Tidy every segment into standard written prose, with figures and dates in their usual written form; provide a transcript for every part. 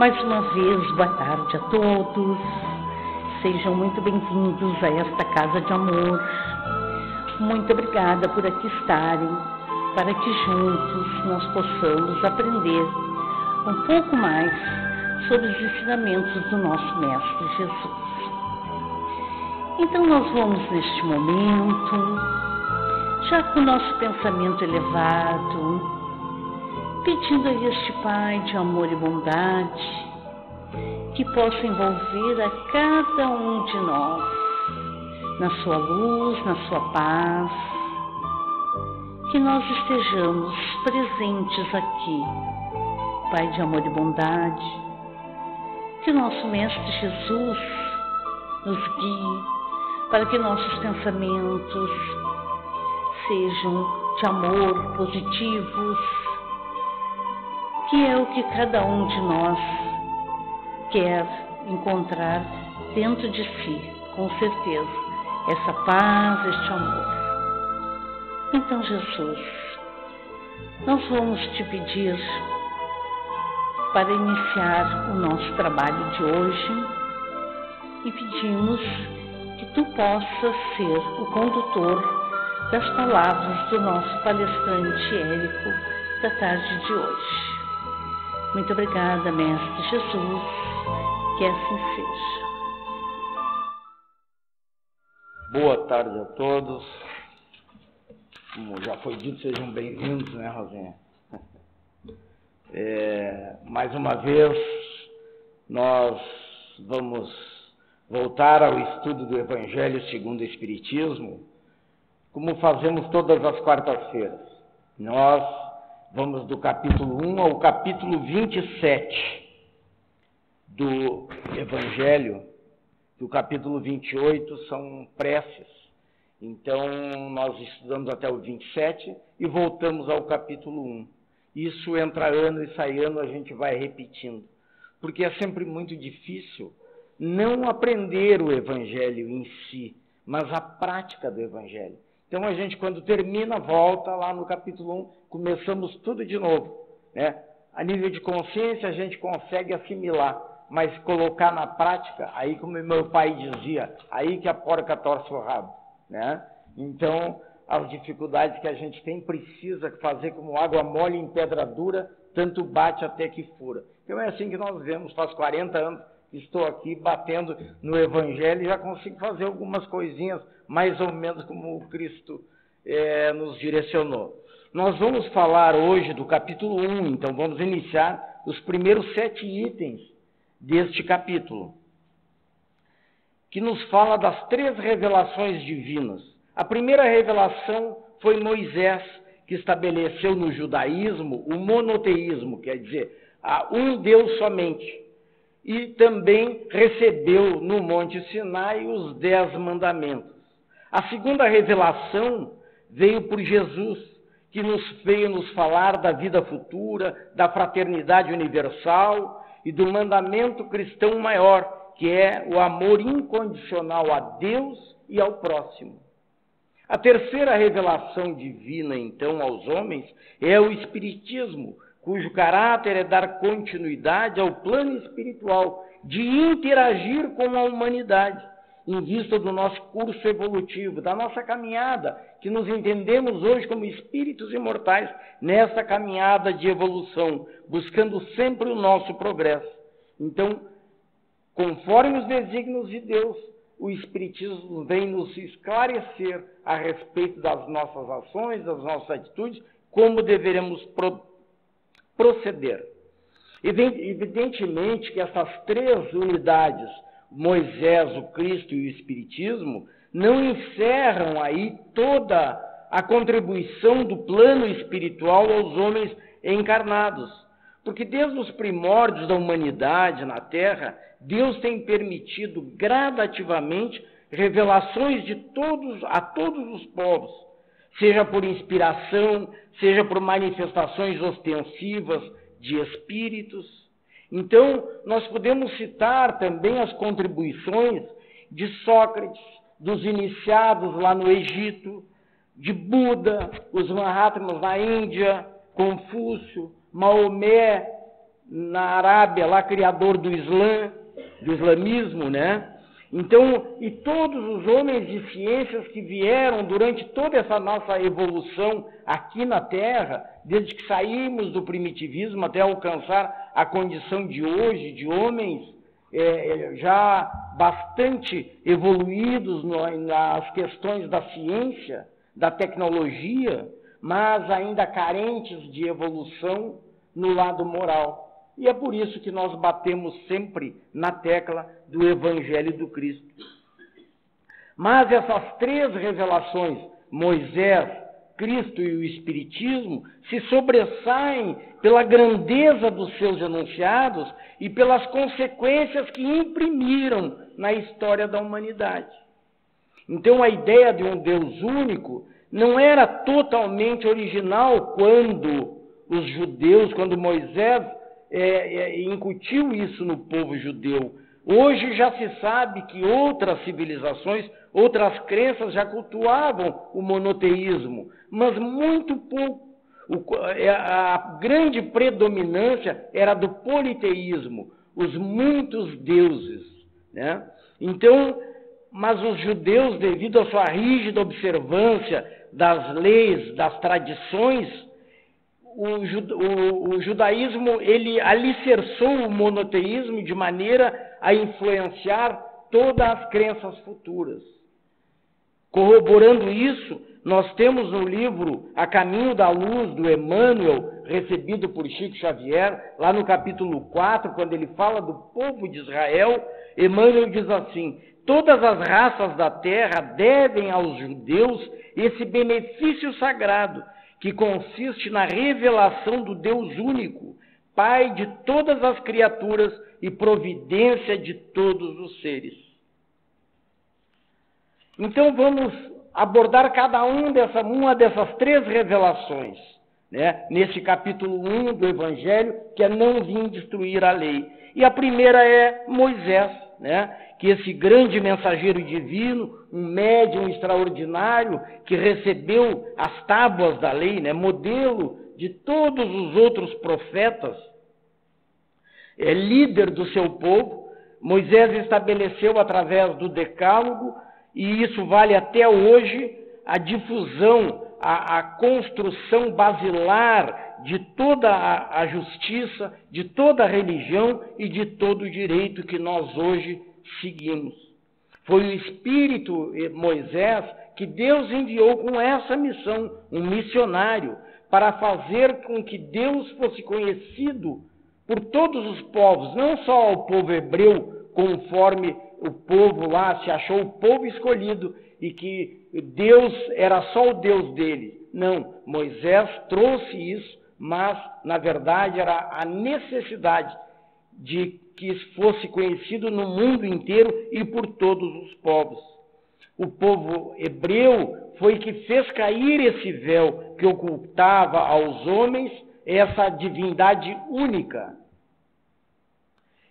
Mais uma vez, boa tarde a todos. Sejam muito bem-vindos a esta casa de amor. Muito obrigada por aqui estarem, para que juntos nós possamos aprender um pouco mais sobre os ensinamentos do nosso Mestre Jesus. Então nós vamos neste momento, já com o nosso pensamento elevado, pedindo a este Pai de amor e bondade que possa envolver a cada um de nós na sua luz, na sua paz, que nós estejamos presentes aqui, Pai de amor e bondade, que nosso Mestre Jesus nos guie para que nossos pensamentos sejam de amor, positivos, que é o que cada um de nós quer encontrar dentro de si, com certeza, essa paz, este amor. Então, Jesus, nós vamos te pedir para iniciar o nosso trabalho de hoje e pedimos que tu possas ser o condutor das palavras do nosso palestrante Érico da tarde de hoje. Muito obrigada, Mestre Jesus, que assim seja. Boa tarde a todos. Como já foi dito, sejam bem-vindos, né, Rosinha? Mais uma vez, nós vamos voltar ao estudo do Evangelho segundo o Espiritismo, como fazemos todas as quartas-feiras. Nós vamos do capítulo 1 ao capítulo 27 do Evangelho. Do capítulo 28 são preces. Então, nós estudamos até o 27 e voltamos ao capítulo 1. Isso entra ano e sai ano, a gente vai repetindo. Porque é sempre muito difícil não aprender o Evangelho em si, mas a prática do Evangelho. Então, a gente, quando termina, volta lá no capítulo 1, começamos tudo de novo, né? A nível de consciência, a gente consegue assimilar, mas colocar na prática, aí como meu pai dizia, aí que a porca torce o rabo, né? Então, as dificuldades que a gente tem, precisa fazer como água mole em pedra dura, tanto bate até que fura. Então, é assim que nós vemos, faz 40 anos que estou aqui batendo no Evangelho e já consigo fazer algumas coisinhas, mais ou menos como o Cristo nos direcionou. Nós vamos falar hoje do capítulo 1, então vamos iniciar os primeiros 7 itens deste capítulo, que nos fala das 3 revelações divinas. A primeira revelação foi Moisés, que estabeleceu no judaísmo o monoteísmo, quer dizer, um Deus somente. E também recebeu no Monte Sinai os 10 mandamentos. A segunda revelação veio por Jesus, que veio nos falar da vida futura, da fraternidade universal e do mandamento cristão maior, que é o amor incondicional a Deus e ao próximo. A terceira revelação divina, então, aos homens é o Espiritismo, cujo caráter é dar continuidade ao plano espiritual de interagir com a humanidade, em vista do nosso curso evolutivo, da nossa caminhada, que nos entendemos hoje como espíritos imortais nessa caminhada de evolução, buscando sempre o nosso progresso. Então, conforme os desígnios de Deus, o Espiritismo vem nos esclarecer a respeito das nossas ações, das nossas atitudes, como deveremos proceder. Evidentemente que essas 3 unidades, Moisés, o Cristo e o Espiritismo, não encerram aí toda a contribuição do plano espiritual aos homens encarnados. Porque desde os primórdios da humanidade na Terra, Deus tem permitido gradativamente revelações a todos os povos, seja por inspiração, seja por manifestações ostensivas de espíritos. Então, nós podemos citar também as contribuições de Sócrates, dos iniciados lá no Egito, de Buda, os Mahatmas na Índia, Confúcio, Maomé, na Arábia, lá criador do islamismo, né? Então, e todos os homens de ciências que vieram durante toda essa nossa evolução aqui na Terra, desde que saímos do primitivismo até alcançar a condição de hoje, de homens já bastante evoluídos nas questões da ciência, da tecnologia, mas ainda carentes de evolução no lado moral. E é por isso que nós batemos sempre na tecla do Evangelho do Cristo. Mas essas três revelações, Moisés, Cristo e o Espiritismo, se sobressaem pela grandeza dos seus enunciados e pelas consequências que imprimiram na história da humanidade. Então a ideia de um Deus único não era totalmente original quando os judeus, quando Moisés incutiu isso no povo judeu. Hoje já se sabe que outras civilizações, outras crenças já cultuavam o monoteísmo, mas muito pouco. A grande predominância era do politeísmo, os muitos deuses, né? Então, mas os judeus, devido à sua rígida observância das leis, das tradições, o judaísmo, ele alicerçou o monoteísmo de maneira a influenciar todas as crenças futuras. Corroborando isso, nós temos no livro A Caminho da Luz, do Emmanuel, recebido por Chico Xavier, lá no capítulo 4, quando ele fala do povo de Israel, Emmanuel diz assim: todas as raças da terra devem aos judeus esse benefício sagrado, que consiste na revelação do Deus único, Pai de todas as criaturas e providência de todos os seres. Então vamos abordar cada uma dessas três revelações, né? Nesse capítulo 1 do Evangelho, que é não vim destruir a lei. E a primeira é Moisés, né? Que esse grande mensageiro divino, um médium extraordinário, que recebeu as tábuas da lei, né? Modelo de todos os outros profetas, é líder do seu povo. Moisés estabeleceu através do Decálogo, e isso vale até hoje, a difusão, a construção basilar de toda a justiça, de toda a religião e de todo o direito que nós hoje seguimos. Foi o Espírito Moisés que Deus enviou com essa missão, um missionário, para fazer com que Deus fosse conhecido por todos os povos, não só o povo hebreu, conforme o povo lá se achou o povo escolhido e que Deus era só o Deus dele. Não, Moisés trouxe isso, mas na verdade era a necessidade de que fosse conhecido no mundo inteiro e por todos os povos. O povo hebreu foi que fez cair esse véu que ocultava aos homens essa divindade única.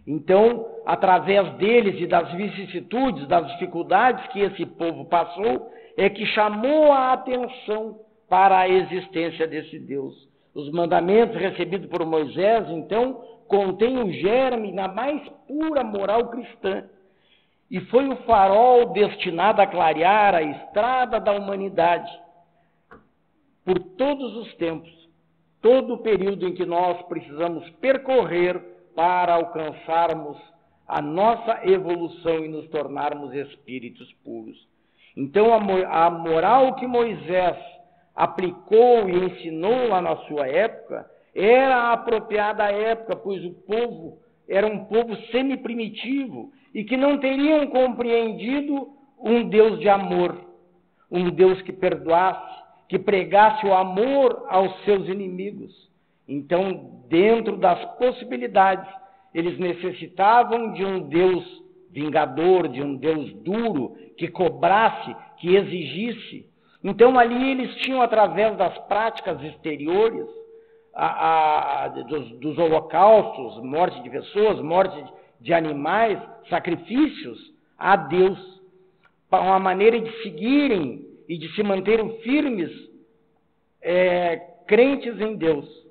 Então, através deles e das vicissitudes, das dificuldades que esse povo passou, é que chamou a atenção para a existência desse Deus. Os mandamentos recebidos por Moisés, então, contêm o germe na mais pura moral cristã. E foi o farol destinado a clarear a estrada da humanidade por todos os tempos, todo o período em que nós precisamos percorrer para alcançarmos a nossa evolução e nos tornarmos espíritos puros. Então, a moral que Moisés aplicou e ensinou lá na sua época era a apropriada à época, pois o povo era um povo semi-primitivo e que não teriam compreendido um Deus de amor, um Deus que perdoasse, que pregasse o amor aos seus inimigos. Então, dentro das possibilidades, eles necessitavam de um Deus vingador, de um Deus duro, que cobrasse, que exigisse. Então, ali eles tinham, através das práticas exteriores, dos holocaustos, morte de pessoas, morte de animais, sacrifícios a Deus, para uma maneira de seguirem e de se manterem firmes, crentes em Deus.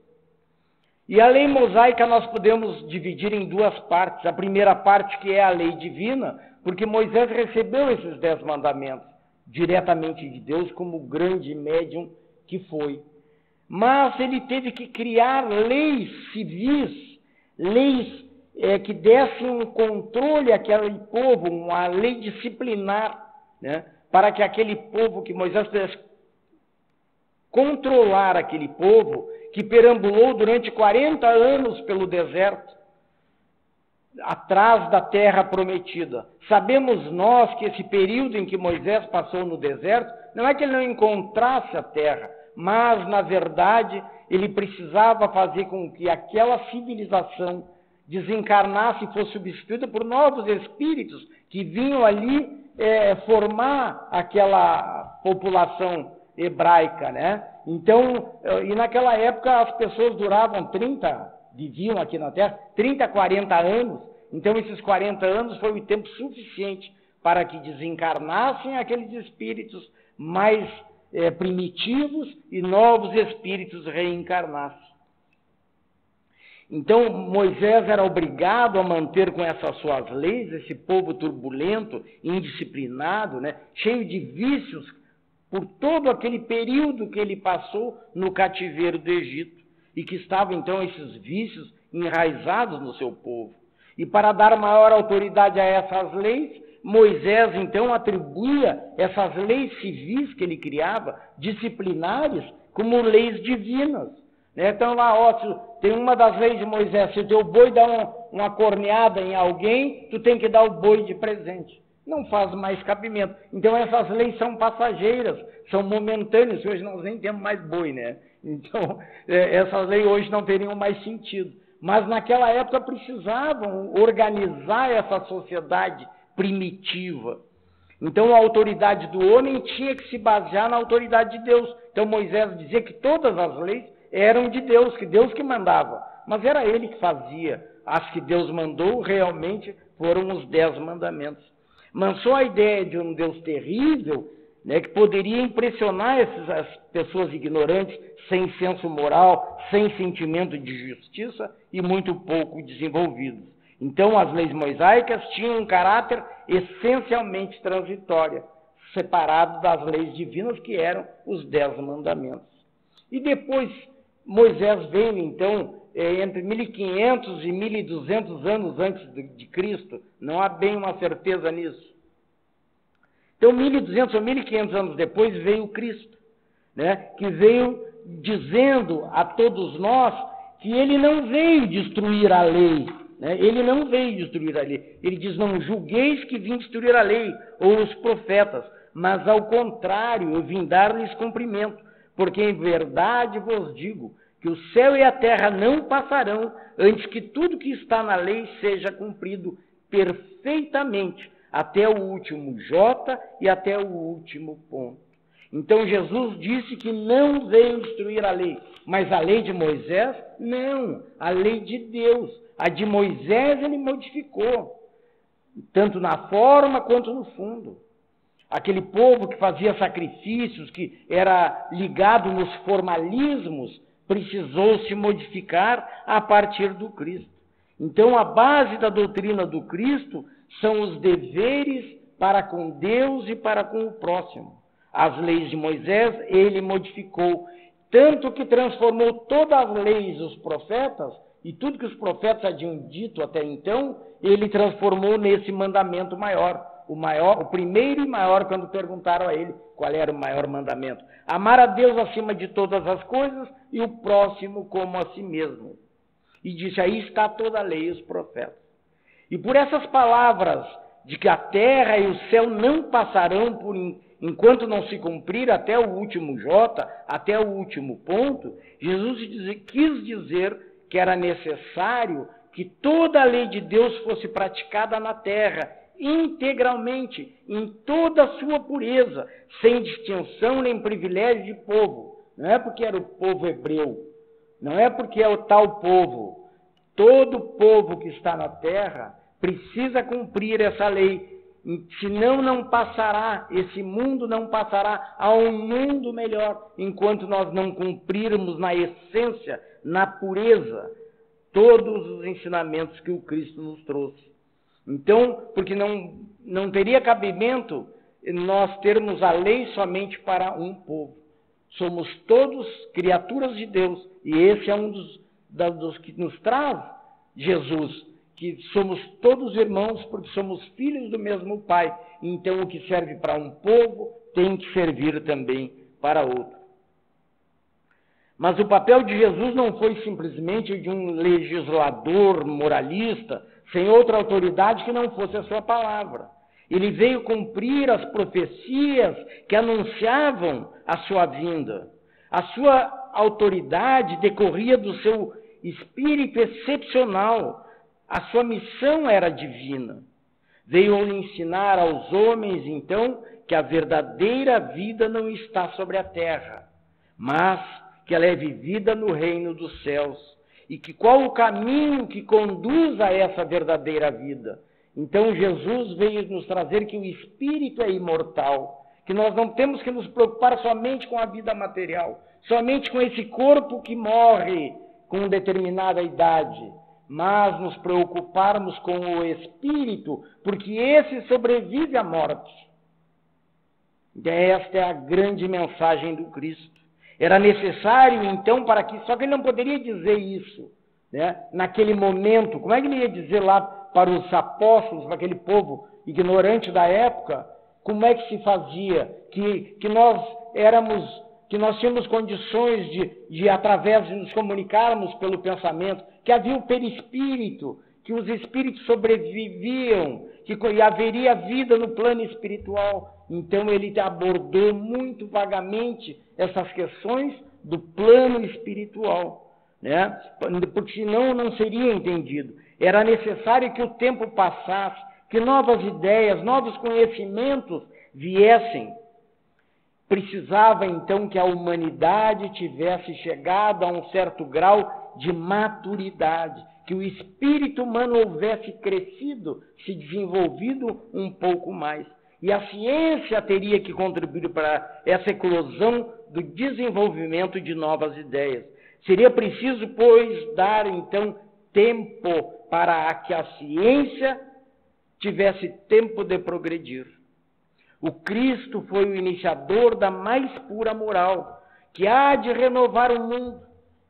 E a lei mosaica nós podemos dividir em duas partes. A primeira parte, que é a lei divina, porque Moisés recebeu esses 10 mandamentos diretamente de Deus, como grande médium que foi. Mas ele teve que criar leis civis, leis que dessem um controle àquele povo, uma lei disciplinar, né, para que aquele povo, que Moisés pudesse controlar aquele povo, que perambulou durante 40 anos pelo deserto, atrás da terra prometida. Sabemos nós que esse período em que Moisés passou no deserto, não é que ele não encontrasse a terra, mas, na verdade, ele precisava fazer com que aquela civilização desencarnasse e fosse substituída por novos espíritos que vinham ali formar aquela população hebraica, né? Então, e naquela época as pessoas viviam aqui na Terra 30, 40 anos. Então, esses 40 anos foi o tempo suficiente para que desencarnassem aqueles espíritos mais primitivos e novos espíritos reencarnassem. Então, Moisés era obrigado a manter com essas suas leis esse povo turbulento, indisciplinado, né, cheio de vícios, por todo aquele período que ele passou no cativeiro do Egito, e que estavam, então, esses vícios enraizados no seu povo. E para dar maior autoridade a essas leis, Moisés, então, atribuía essas leis civis que ele criava, disciplinares, como leis divinas. Então, lá, tem uma das leis de Moisés: se o teu boi dá uma corneada em alguém, tu tem que dar o boi de presente. Não faz mais cabimento. Então, essas leis são passageiras, são momentâneas. Hoje nós nem temos mais boi, né? Então, essas leis hoje não teriam mais sentido. Mas naquela época precisavam organizar essa sociedade primitiva. Então, a autoridade do homem tinha que se basear na autoridade de Deus. Então, Moisés dizia que todas as leis eram de Deus, que Deus que mandava. Mas era ele que fazia. As que Deus mandou realmente foram os 10 mandamentos. Mas só a ideia de um Deus terrível, né, que poderia impressionar as pessoas ignorantes, sem senso moral, sem sentimento de justiça e muito pouco desenvolvidos. Então, as leis mosaicas tinham um caráter essencialmente transitório, separado das leis divinas, que eram os 10 mandamentos. E depois, Moisés veio, então, entre 1500 e 1200 anos antes de Cristo. Não há bem uma certeza nisso. Então, 1200 ou 1500 anos depois, veio Cristo, né, que veio dizendo a todos nós que ele não veio destruir a lei, né? Ele não veio destruir a lei. Ele diz: não julgueis que vim destruir a lei ou os profetas, mas ao contrário, eu vim dar-lhes cumprimento, porque em verdade vos digo que o céu e a terra não passarão antes que tudo que está na lei seja cumprido perfeitamente, até o último jota e até o último ponto. Então, Jesus disse que não veio destruir a lei, mas a lei de Moisés, não, a lei de Deus. A de Moisés ele modificou, tanto na forma quanto no fundo. Aquele povo que fazia sacrifícios, que era ligado nos formalismos, precisou se modificar a partir do Cristo. Então, a base da doutrina do Cristo são os deveres para com Deus e para com o próximo. As leis de Moisés ele modificou, tanto que transformou todas as leis dos profetas, e tudo que os profetas haviam dito até então, ele transformou nesse mandamento maior. O primeiro e maior, quando perguntaram a ele qual era o maior mandamento: amar a Deus acima de todas as coisas e o próximo como a si mesmo. E disse: aí está toda a lei e os profetas. E por essas palavras de que a terra e o céu não passarão enquanto não se cumprir até o último jota, até o último ponto, Jesus quis dizer que era necessário que toda a lei de Deus fosse praticada na terra, integralmente, em toda a sua pureza, sem distinção nem privilégio de povo. Não é porque era o povo hebreu, não é porque é o tal povo. Todo povo que está na terra precisa cumprir essa lei, senão não passará, esse mundo não passará a um mundo melhor, enquanto nós não cumprirmos na essência, na pureza, todos os ensinamentos que o Cristo nos trouxe. Então, porque não teria cabimento nós termos a lei somente para um povo. Somos todos criaturas de Deus, e esse é um dos que nos traz Jesus, que somos todos irmãos porque somos filhos do mesmo Pai. Então, o que serve para um povo tem que servir também para outro. Mas o papel de Jesus não foi simplesmente de um legislador moralista, sem outra autoridade que não fosse a sua palavra. Ele veio cumprir as profecias que anunciavam a sua vinda. A sua autoridade decorria do seu espírito excepcional. A sua missão era divina. Veio ensinar aos homens, então, que a verdadeira vida não está sobre a terra, mas que ela é vivida no reino dos céus. E que qual o caminho que conduz a essa verdadeira vida? Então Jesus veio nos trazer que o espírito é imortal, que nós não temos que nos preocupar somente com a vida material, somente com esse corpo que morre com determinada idade, mas nos preocuparmos com o espírito, porque esse sobrevive à morte. Esta é a grande mensagem do Cristo. Era necessário, então, para que... Só que ele não poderia dizer isso, né? Naquele momento. Como é que ele ia dizer lá para os apóstolos, para aquele povo ignorante da época, como é que se fazia? Que nós tínhamos condições de, através de nos comunicarmos pelo pensamento, que havia o perispírito, que os espíritos sobreviviam, que haveria vida no plano espiritual. Então ele abordou muito vagamente essas questões do plano espiritual, né? Porque senão não seria entendido. Era necessário que o tempo passasse, que novas ideias, novos conhecimentos viessem. Precisava então que a humanidade tivesse chegado a um certo grau de maturidade, que o espírito humano houvesse crescido, se desenvolvido um pouco mais. E a ciência teria que contribuir para essa eclosão do desenvolvimento de novas ideias. Seria preciso, pois, dar então tempo para que a ciência tivesse tempo de progredir. O Cristo foi o iniciador da mais pura moral, que há de renovar o mundo,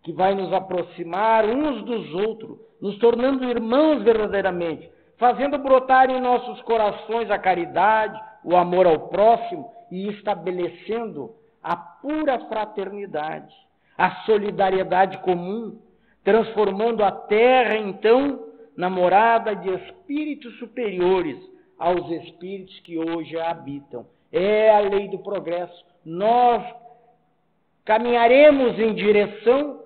que vai nos aproximar uns dos outros, nos tornando irmãos verdadeiramente, fazendo brotar em nossos corações a caridade, o amor ao próximo e estabelecendo a pura fraternidade, a solidariedade comum, transformando a terra, então, na morada de espíritos superiores aos espíritos que hoje a habitam. É a lei do progresso. Nós caminharemos em direção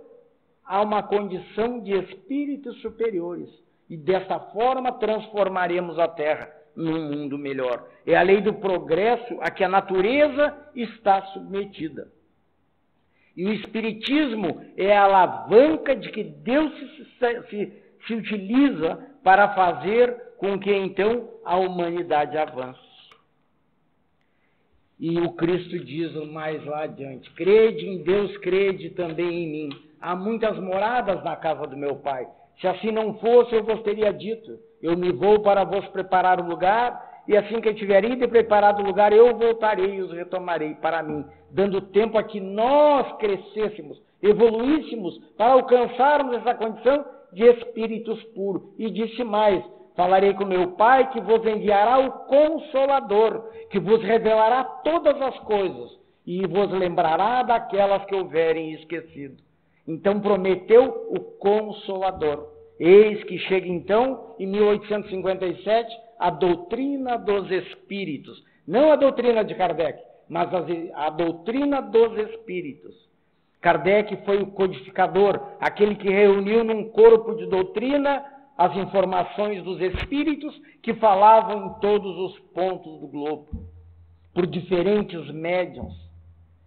a uma condição de espíritos superiores e desta forma transformaremos a terra num mundo melhor. É a lei do progresso a que a natureza está submetida. E o espiritismo é a alavanca de que Deus se utiliza para fazer com que então a humanidade avance. E o Cristo diz mais lá adiante: crede em Deus, crede também em mim. Há muitas moradas na casa do meu Pai. Se assim não fosse, eu vos teria dito: eu me vou para vos preparar o lugar, e assim que eu tiver ido e preparado o lugar, eu voltarei e os retomarei para mim, dando tempo a que nós crescêssemos, evoluíssemos, para alcançarmos essa condição de espíritos puros. E disse mais: falarei com meu Pai, que vos enviará o Consolador, que vos revelará todas as coisas, e vos lembrará daquelas que houverem esquecido. Então prometeu o Consolador. Eis que chega então, em 1857, a doutrina dos espíritos. Não a doutrina de Kardec, mas a doutrina dos espíritos. Kardec foi o codificador, aquele que reuniu num corpo de doutrina as informações dos espíritos que falavam em todos os pontos do globo, por diferentes médiuns.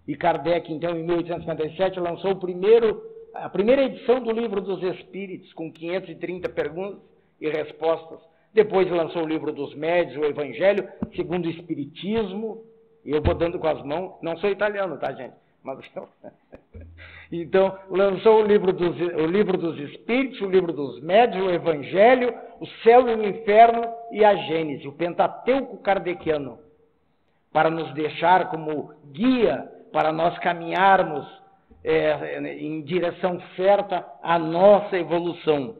E Kardec, então, em 1857, lançou a primeira edição do Livro dos Espíritos, com 530 perguntas e respostas. Depois lançou o Livro dos Médiuns, o Evangelho segundo o Espiritismo. E eu vou dando com as mãos. Não sou italiano, tá, gente? Mas Então, lançou o livro dos Espíritos, o livro dos Médiuns, o Evangelho, o Céu e o Inferno e a Gênese, o Pentateuco kardeciano, para nos deixar como guia para nós caminharmos em direção certa à nossa evolução.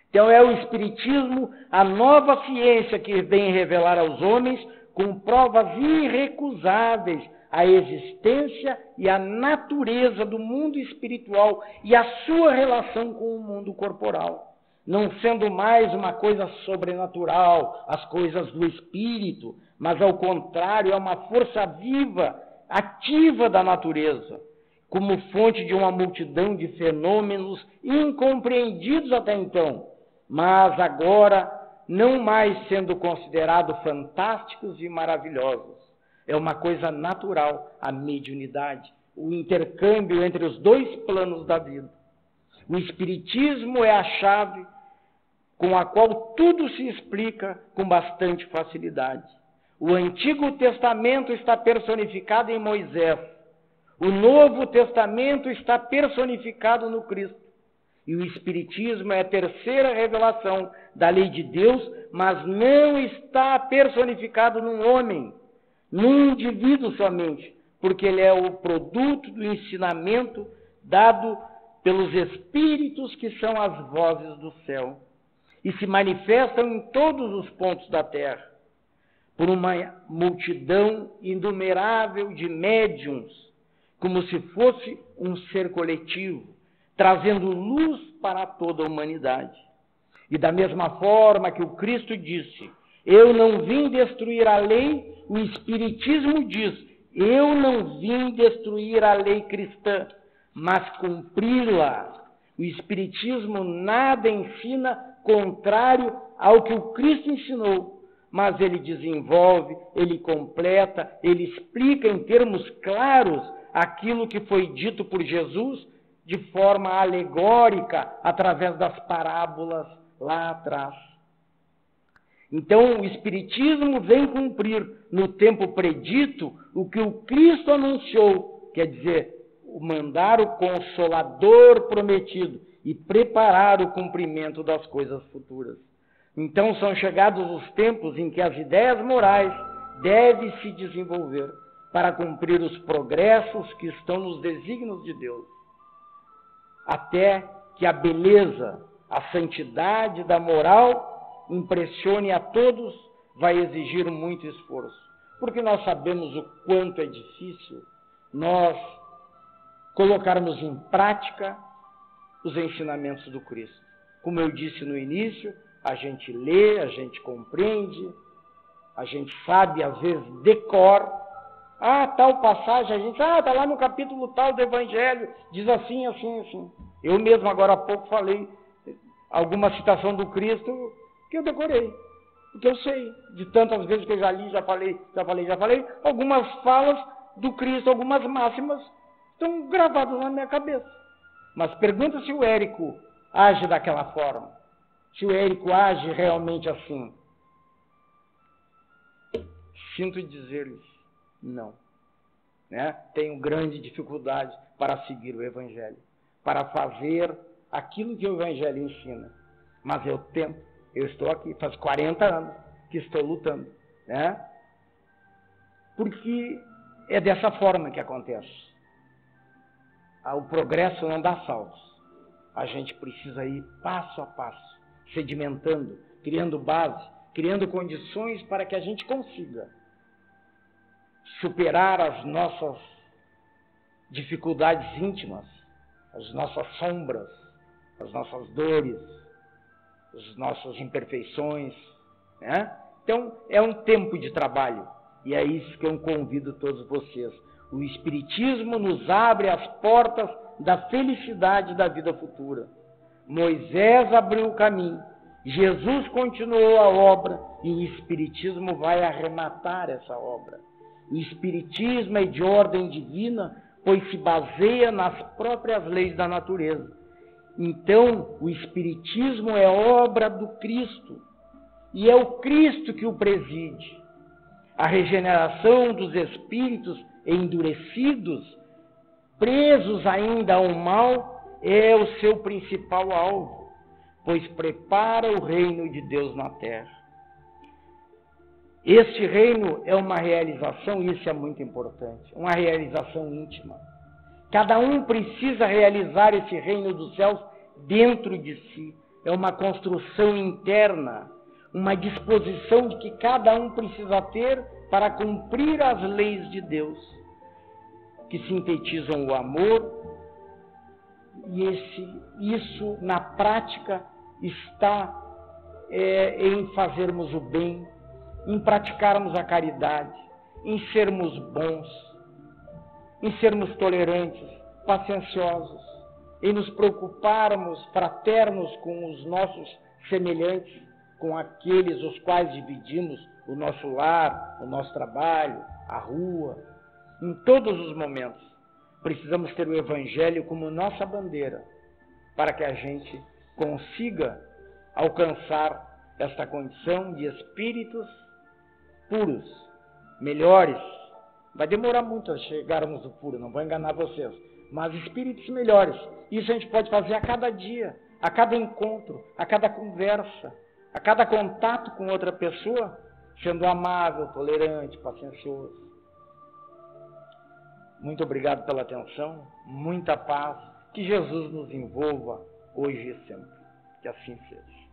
Então é o Espiritismo, a nova ciência que vem revelar aos homens, com provas irrecusáveis, a existência e a natureza do mundo espiritual e a sua relação com o mundo corporal. Não sendo mais uma coisa sobrenatural, as coisas do espírito, mas ao contrário, é uma força viva, ativa da natureza, como fonte de uma multidão de fenômenos incompreendidos até então, mas agora não mais sendo considerados fantásticos e maravilhosos. É uma coisa natural, a mediunidade, o intercâmbio entre os dois planos da vida. O Espiritismo é a chave com a qual tudo se explica com bastante facilidade. O Antigo Testamento está personificado em Moisés. O Novo Testamento está personificado no Cristo. E o Espiritismo é a terceira revelação da lei de Deus, mas não está personificado num homem, num indivíduo somente, porque ele é o produto do ensinamento dado pelos Espíritos que são as vozes do céu e se manifestam em todos os pontos da terra, por uma multidão inumerável de médiuns, como se fosse um ser coletivo, trazendo luz para toda a humanidade. E da mesma forma que o Cristo disse, eu não vim destruir a lei, o Espiritismo diz, eu não vim destruir a lei cristã, mas cumpri-la. O Espiritismo nada ensina contrário ao que o Cristo ensinou, mas ele desenvolve, ele completa, ele explica em termos claros aquilo que foi dito por Jesus de forma alegórica, através das parábolas lá atrás. Então, o Espiritismo vem cumprir no tempo predito o que o Cristo anunciou, quer dizer, mandar o Consolador prometido e preparar o cumprimento das coisas futuras. Então, são chegados os tempos em que as ideias morais devem se desenvolver para cumprir os progressos que estão nos desígnios de Deus. Até que a beleza, a santidade da moral impressione a todos, vai exigir muito esforço. Porque nós sabemos o quanto é difícil nós colocarmos em prática os ensinamentos do Cristo. Como eu disse no início, a gente lê, a gente compreende, a gente sabe, às vezes, decor. Tal passagem, a gente, está lá no capítulo tal do Evangelho, diz assim, assim, assim. Eu mesmo, agora há pouco, falei alguma citação do Cristo que eu decorei, porque eu sei, de tantas vezes que eu já li, já falei, algumas falas do Cristo, algumas máximas, estão gravadas na minha cabeça. Mas pergunta se o Érico age daquela forma, se o Érico age realmente assim. Sinto dizer-lhes, não. Tenho grande dificuldade para seguir o Evangelho, para fazer aquilo que o Evangelho ensina. Mas eu tento, eu estou aqui, faz 40 anos que estou lutando, porque é dessa forma que acontece. O progresso não dá saltos. A gente precisa ir passo a passo, sedimentando, criando base, criando condições para que a gente consiga superar as nossas dificuldades íntimas, as nossas sombras, as nossas dores, as nossas imperfeições. Então, é um tempo de trabalho, e é isso que eu convido todos vocês. O Espiritismo nos abre as portas da felicidade da vida futura. Moisés abriu o caminho, Jesus continuou a obra, e o Espiritismo vai arrematar essa obra. O Espiritismo é de ordem divina, pois se baseia nas próprias leis da natureza. Então, o Espiritismo é obra do Cristo, e é o Cristo que o preside. A regeneração dos espíritos endurecidos presos ainda ao mal, é o seu principal alvo, pois prepara o reino de Deus na terra. Este reino é uma realização, isso é muito importante, uma realização íntima. Cada um precisa realizar esse reino dos céus dentro de si. É uma construção interna, uma disposição de que cada um precisa ter para cumprir as leis de Deus, que sintetizam o amor, e isso na prática está em fazermos o bem, em praticarmos a caridade, em sermos bons, em sermos tolerantes, pacienciosos, em nos preocuparmos fraternos com os nossos semelhantes, com aqueles os quais dividimos o nosso lar, o nosso trabalho, a rua. Em todos os momentos, precisamos ter o Evangelho como nossa bandeira, para que a gente consiga alcançar esta condição de espíritos puros, melhores. Vai demorar muito a chegarmos ao puro, não vou enganar vocês, mas espíritos melhores. Isso a gente pode fazer a cada dia, a cada encontro, a cada conversa, a cada contato com outra pessoa, sendo amável, tolerante, paciencioso. Muito obrigado pela atenção, muita paz, que Jesus nos envolva hoje e sempre. Que assim seja.